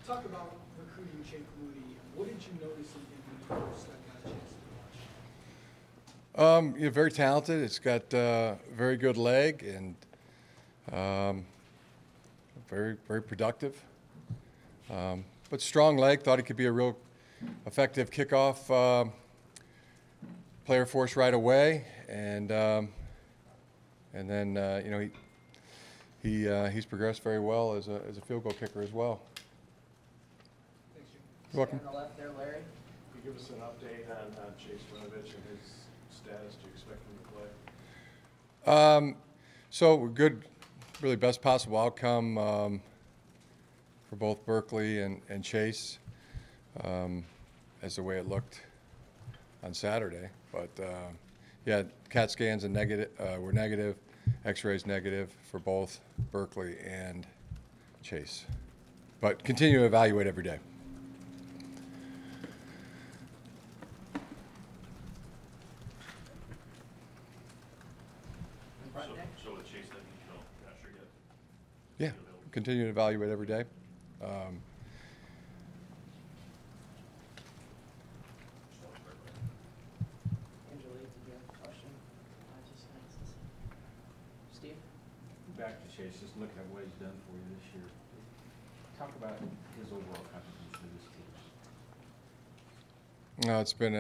Talk about recruiting Jake Moody. What did you notice in him when you first got a chance to watch? Very talented. It's got very good leg and very productive. But strong leg. Thought he could be a real effective kickoff player for us right away. And then he's progressed very well as a field goal kicker as well. Thanks, Jim. You're welcome. On the left there, Larry. Could you give us an update on Chase Winovich and his status? Do you expect him to play? So good, really best possible outcome for both Berkeley and Chase as the way it looked on Saturday. But yeah, CAT scans were negative, X-rays negative for both Berkeley and Chase. But continue to evaluate every day. So with Chase, then you're not sure yet? Yeah, continue to evaluate every day. Angela, did you have a question? Steve? Back to Chase, just looking at what he's done for you this year. Talk about his overall contribution to this team. It's been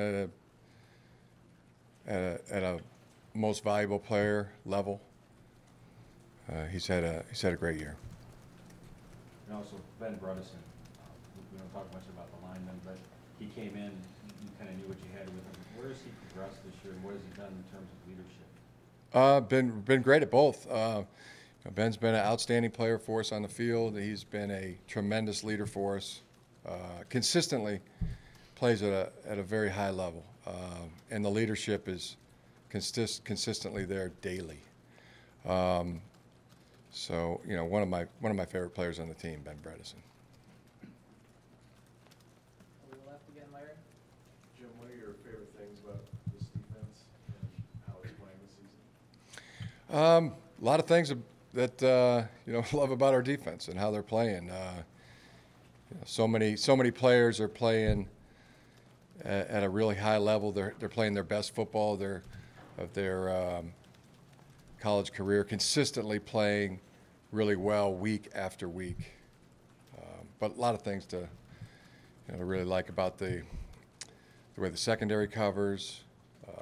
at a most valuable player level. He's had a great year. And also Ben Bredesen. We don't talk much about the lineman, but he came in. You kind of knew what you had with him. Where has he progressed this year, and what has he done in terms of leadership? Been great at both. Ben's been an outstanding player for us on the field. He's been a tremendous leader for us. Consistently plays at a very high level, and the leadership is consistently there daily. So one of my favorite players on the team, Ben Bredesen. On the left again, Larry. Jim, what are your favorite things about this defense and how it's playing this season? A lot of things that love about our defense and how they're playing. So many players are playing at a really high level. They're playing their best football of their college career, consistently playing really well week after week. But a lot of things to really like about the way the secondary covers, the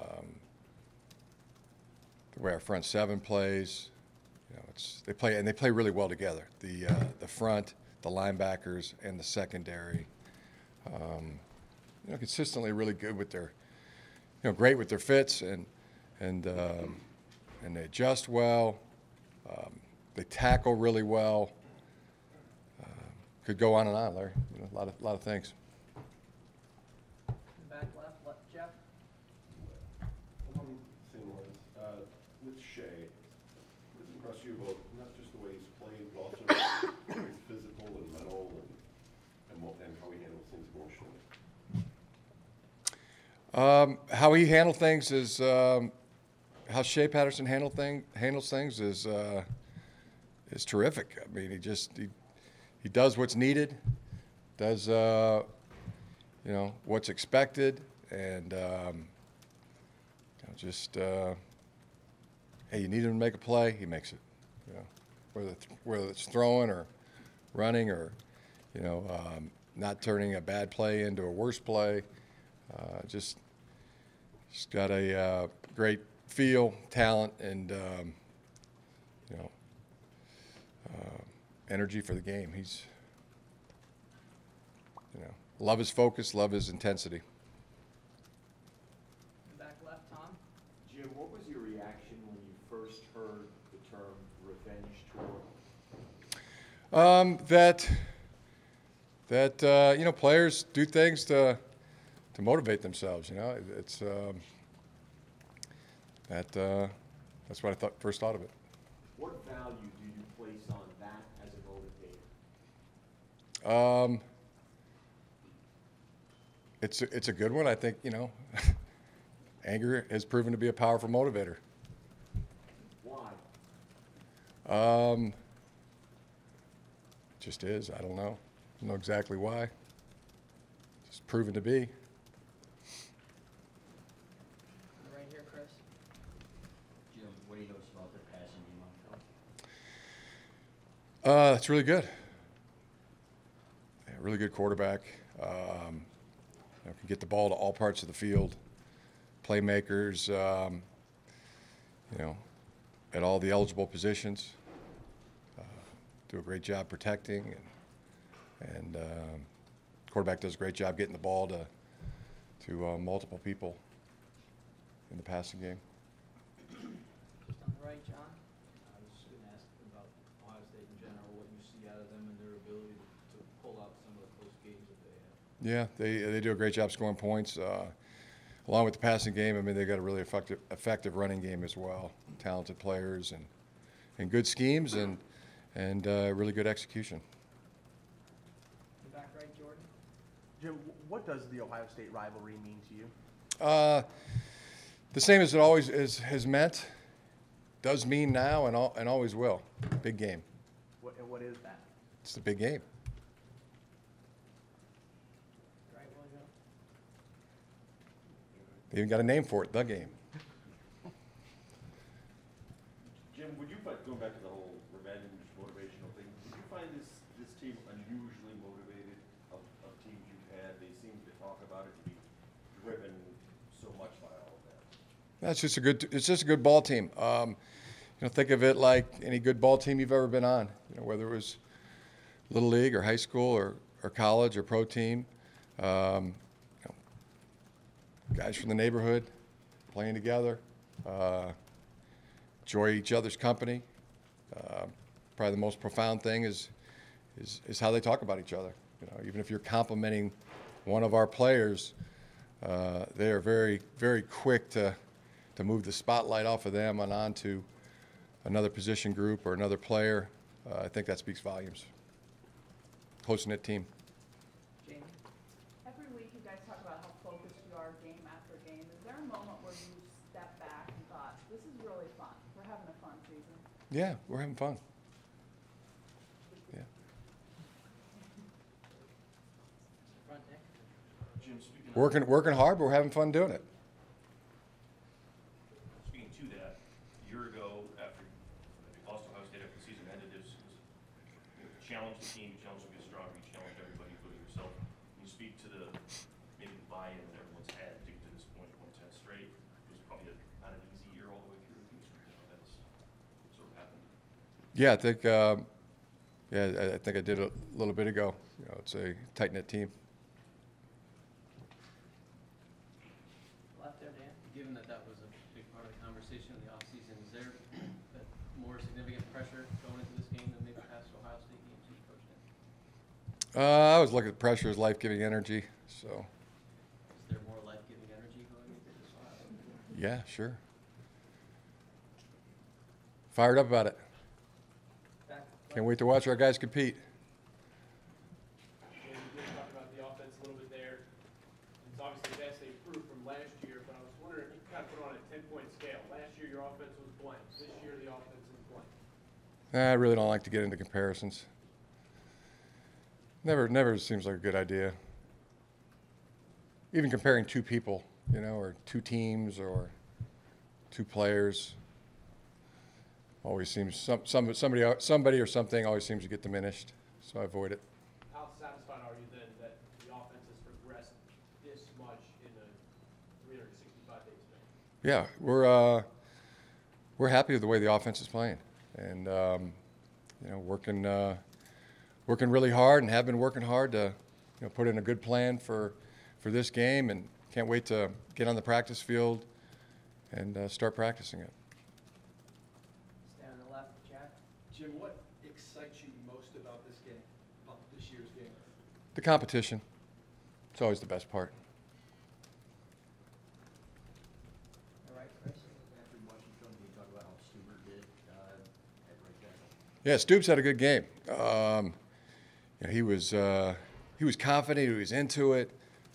way our front seven plays. They play really well together. The front, the linebackers, and the secondary. Consistently really good with their, great with their fits and they adjust well. They tackle really well. Could go on and on, Larry. A lot of things. Back left, Jeff. One thing was, with Shea, what impressed you about not just the way he's played, but also his physical and mental and how he handles things emotionally? How he handles things is how Shea Patterson handles things is terrific. I mean, he does what's needed, does what's expected, and hey, you need him to make a play, he makes it. Whether it's throwing or running or not turning a bad play into a worse play. Just got a great feel, talent, and energy for the game. He's love his focus, love his intensity. Back left, Tom. Jim, what was your reaction when you first heard the term revenge tour? That players do things to motivate themselves. It's that's what I first thought of it. What value do you place on that as a motivator? It's a good one. I think anger has proven to be a powerful motivator. Why? It just is. I don't know. Don't know exactly why. Just proven to be. Right here, Chris. Jim, what do you notice about their passing game on film? That's really good. Yeah, really good quarterback. Can get the ball to all parts of the field. Playmakers, at all the eligible positions. Do a great job protecting, and quarterback does a great job getting the ball to multiple people in the passing game. Just on the right, John. I was just going to ask about Ohio State in general, what you see out of them and their ability to pull out some of the close games that they have. Yeah, they do a great job scoring points. Along with the passing game, I mean, they've got a really effective running game as well. Talented players and good schemes and really good execution. In the back right, Jordan. Jim, what does the Ohio State rivalry mean to you? The same as it always has meant, does mean now, and always will. Big game. What is that? It's the big game. Right, William. They even got a name for it, the game. Jim, would you find, going back to the whole revenge motivational thing, would you find this team unusually motivated of teams you've had? They seem to talk about it to be driven so much by all of that. It's just a good ball team. Think of it like any good ball team you've ever been on. Whether it was little league or high school or college or pro team. Guys from the neighborhood playing together, enjoy each other's company. Probably the most profound thing is how they talk about each other. Even if you're complimenting one of our players, they are very, very quick to move the spotlight off of them and onto another position group or another player. I think that speaks volumes. Close-knit team. Jamie. Every week you guys talk about how focused you are game after game. Is there a moment where you stepped back and thought, this is really fun, we're having a fun season? Yeah, we're having fun. Yeah. Front, Nick. Jim, speaking of. Working hard, but we're having fun doing it. Speaking to that, a year ago, after they lost Ohio State after the season ended, it was challenge the team, challenge them to get stronger, you challenge everybody, including yourself. Can you speak to maybe the buy-in that everyone's had to get to this point, 110 straight? It was probably not an easy year all the way through. That's sort of happened. Yeah, I think I did a little bit ago. It's a tight-knit team. Left there, Dan. Given that was a big part of the conversation in the offseason, is there a more significant pressure going into this game than maybe past Ohio State games you've coached in? I always look at pressure as life-giving energy. So, Is there more life-giving energy going into this Ohio State game? yeah, sure. Fired up about it. Back. Can't wait to watch our guys compete. And we did talk about the offense a little bit there. It's obviously vastly improved from last year, but I was wondering if you kind of put it on a 10-point scale. Last year your offense was blank. This year the offense is blank. I really don't like to get into comparisons. Never seems like a good idea. Even comparing two people, or two teams or two players, always seems somebody or something always seems to get diminished. So I avoid it. How satisfied are you then that the offense has progressed this much in a 365 days span? Yeah, we're happy with the way the offense is playing, and working really hard and have been working hard to put in a good plan for this game, and can't wait to get on the practice field and start practicing it. Stay on the left, Jack. Jim, what excites you most about this game, about this year's game? The competition. It's always the best part. All right, Chris. After watching film, can you talk about how Stuber did at right tackle? Yeah, Stoops had a good game. He was confident. He was into it.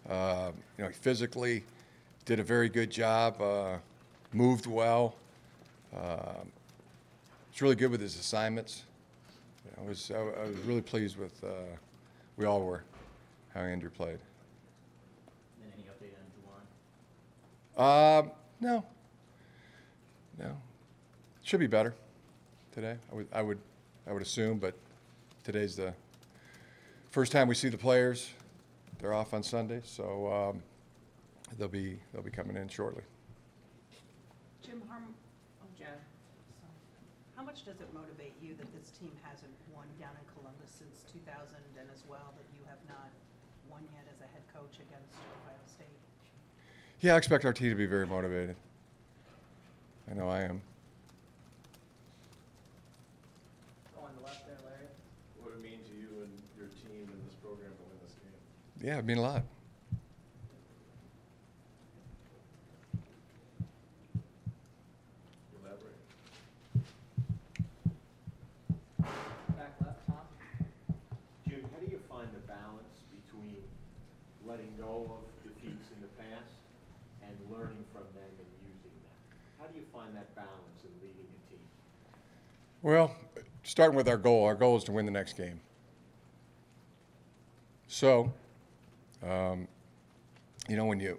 He physically did a very good job. Moved well. Was really good with his assignments. I was really pleased with We all were, how Andrew played. And any update on Juwan? No. Should be better today. I would assume, but today's the first time we see the players. They're off on Sunday, so they'll be coming in shortly. Jim Harbaugh, Jen? how much does it motivate you that this team hasn't won down in Columbus since 2000, and as well that you have not won yet as a head coach against Ohio State? Yeah, I expect our team to be very motivated. I know I am. Go on the left there, Larry. What would it mean to you and your team and this program to win this game? Yeah, it mean a lot. Elaborate. Back left, Tom? Jim, how do you find the balance between letting go of defeats in the past and learning from them and using them? How do you find that balance in leading a team? Well, starting with our goal is to win the next game. So, you know, when you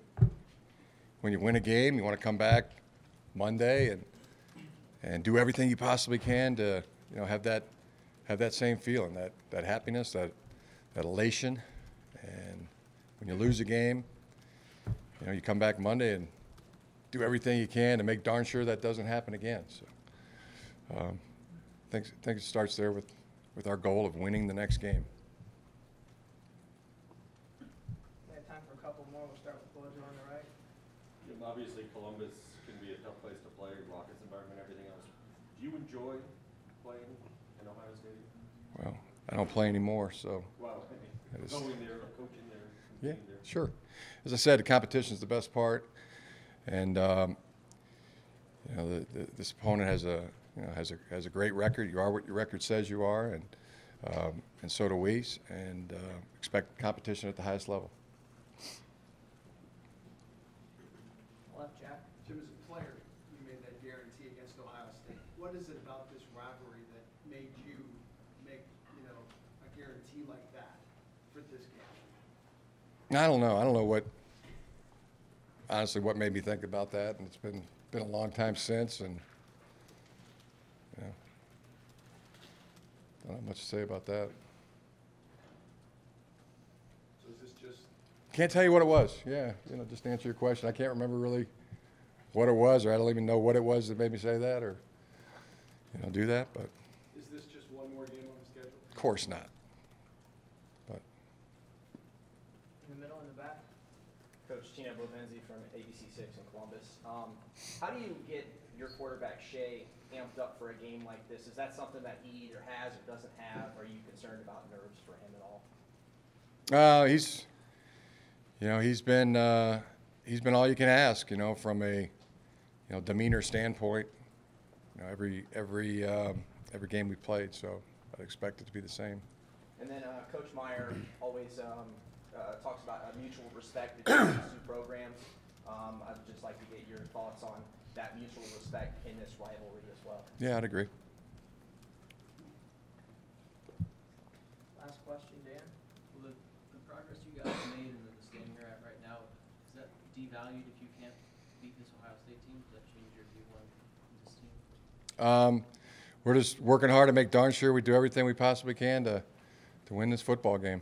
win a game, you want to come back Monday and do everything you possibly can to, you know, have that same feeling, that happiness, that elation. And when you lose a game, you know, you come back Monday and do everything you can to make darn sure that doesn't happen again. So, I think it starts there with our goal of winning the next game. We have time for a couple more. We'll start with Bojo on the right. Jim, obviously Columbus can be a tough place to play, raucous environment, everything else. Do you enjoy playing in Ohio Stadium? Well, I don't play anymore, so. Well, It is- going there, coaching there, Yeah, competing there. sure. As I said, the competition is the best part, and you know, this opponent has a great record. You are what your record says you are, and so do we. And expect competition at the highest level. Left, Jack? Jim, as a player, you made that guarantee against Ohio State. What is it about this rivalry that made you make, you know, a guarantee like that for this game? I don't know. I don't know honestly what made me think about that, and it's been a long time since, and you know, don't have much to say about that. So is this just, Can't tell you what it was. Yeah, you know, just to answer your question, I can't remember really what it was, or I don't even know what it was that made me say that, or you know, do that. But is this just one more game on the schedule? of course not. But In the middle, in the back? Coach Tina Bovenzi from ABC6 in Columbus. How do you get your quarterback, Shea, amped up for a game like this? Is that something that he either has or doesn't have? Are you concerned about nerves for him at all? He's been all you can ask, you know, from a demeanor standpoint. You know, every game we played, so I'd expect it to be the same. And then Coach Meyer always talks about a mutual respect between these two programs. I'd just like to get your thoughts on that mutual respect in this rivalry as well. Yeah, I'd agree. Last question, Dan? Well, the progress you guys have made and the standing you're at right now, is that devalued if you can't beat this Ohio State team? Does that change your view on this team? We're just working hard to make darn sure we do everything we possibly can to win this football game.